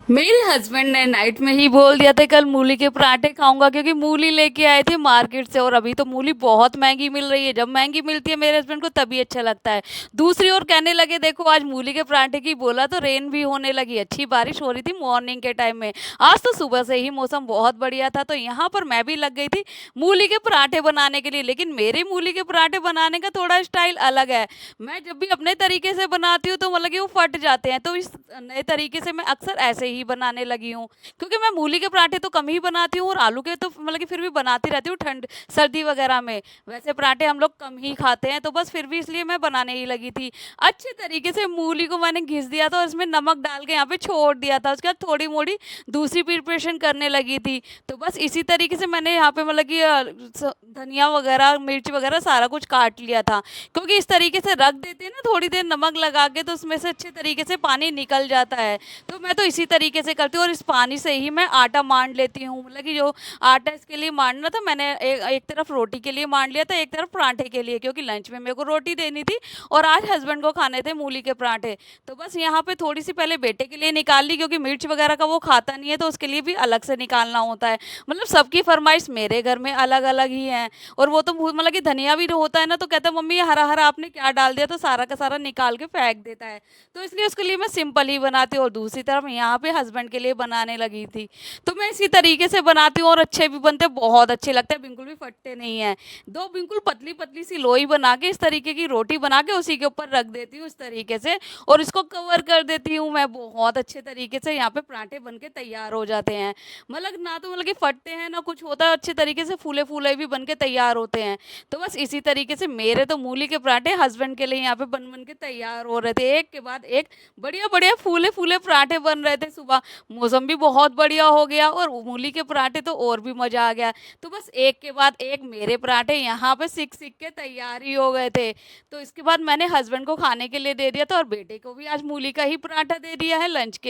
मेरे हस्बैंड ने नाइट में ही बोल दिया था कल मूली के पराठे खाऊंगा, क्योंकि मूली लेके आए थे मार्केट से और अभी तो मूली बहुत महंगी मिल रही है। जब महंगी मिलती है मेरे हस्बैंड को तभी अच्छा लगता है। दूसरी ओर कहने लगे देखो आज मूली के पराठे की बोला तो रेन भी होने लगी, अच्छी बारिश हो रही थी मॉर्निंग के टाइम में। आज तो सुबह से ही मौसम बहुत बढ़िया था, तो यहाँ पर मैं भी लग गई थी मूली के पराठे बनाने के लिए। लेकिन मेरे मूली के पराठे बनाने का थोड़ा स्टाइल अलग है। मैं जब भी अपने तरीके से बनाती हूँ तो मतलब कि वो फट जाते हैं, तो इस नए तरीके से मैं अक्सर ऐसे ही बनाने लगी हूँ। क्योंकि मैं मूली के पराठे तो कम ही बनाती हूँ और आलू के तो मतलब कि फिर भी बनाती रहती हूँ ठंड सर्दी वगैरह में। वैसे पराठे हम लोग कम ही खाते हैं, तो बस फिर भी इसलिए मैं बनाने ही लगी थी। अच्छे तरीके से मूली को मैंने घिस दिया था और इसमें नमक डाल के यहाँ पे छोड़ दिया था। उसके बाद थोड़ी मोड़ी दूसरी प्रिपरेशन करने लगी थी। तो बस इसी तरीके से मैंने यहाँ पे मतलब कि धनिया वगैरह मिर्च वगैरह सारा कुछ काट लिया था। क्योंकि इस तरीके से रख देते हैं ना थोड़ी देर नमक लगा के, तो उसमें से अच्छे तरीके से पानी निकल जाता है। तो मैं तो इसी तरीके से करती हूँ और इस पानी से ही मैं आटा मान लेती हूँ। मतलब कि जो आटा इसके लिए मांडना था मैंने एक तरफ रोटी के लिए मान लिया था, एक तरफ पराठे के लिए, क्योंकि लंच में मेरे को रोटी देनी थी और आज हस्बैंड को खाने थे मूली के पराठे। तो बस यहाँ पे थोड़ी सी पहले बेटे के लिए निकाल ली, क्योंकि मिर्च वगैरह का वो खाता नहीं है, तो उसके लिए भी अलग से निकालना होता है। मतलब सबकी फरमाइश मेरे घर में अलग अलग ही है। और वो तो मतलब कि धनिया भी होता है ना, तो कहता है मम्मी ये हरा हरा आपने क्या डाल दिया, तो सारा का सारा निकाल के फेंक देता है। तो इसलिए उसके लिए मैं सिंपल ही बनाती हूँ और दूसरी तरफ यहाँ पे हस्बैंड के लिए बनाने लगी थी। तो मैं इसी तरीके से बनाती हूँ और अच्छे भी बनते हैं, बहुत अच्छे लगते हैं, बिल्कुल भी फटते नहीं है। दो बिल्कुल पतली पतली सी लोई बना के इस तरीके की रोटी बना के उसी के ऊपर रख देती हूँ इस तरीके से, और इसको कवर कर देती हूँ मैं। बहुत अच्छे तरीके से यहाँ पे पराठे बन के तैयार हो जाते हैं। मतलब ना तो मतलब कि फटते हैं ना कुछ होता है, अच्छे तरीके से फूले फूले भी बन के तैयार होते हैं। तो बस इसी तरीके से मेरे तो मूली के पराठे हस्बैंड के लिए यहाँ पे बन बन के तैयार हो रहे थे, एक के बाद एक बढ़िया बढ़िया फूले फूले पराठे बन रहे थे। सुबह मौसम भी बहुत बढ़िया हो गया और मूली के पराठे तो और भी मजा आ गया। तो बस एक के बाद एक मेरे पराठे यहाँ पे सीख सीख के तैयार ही हो गए थे। तो इसके बाद मैंने हस्बैंड को खाने के लिए दे दिया था और बेटे को भी आज मूली का ही पराठा दे दिया है लंच के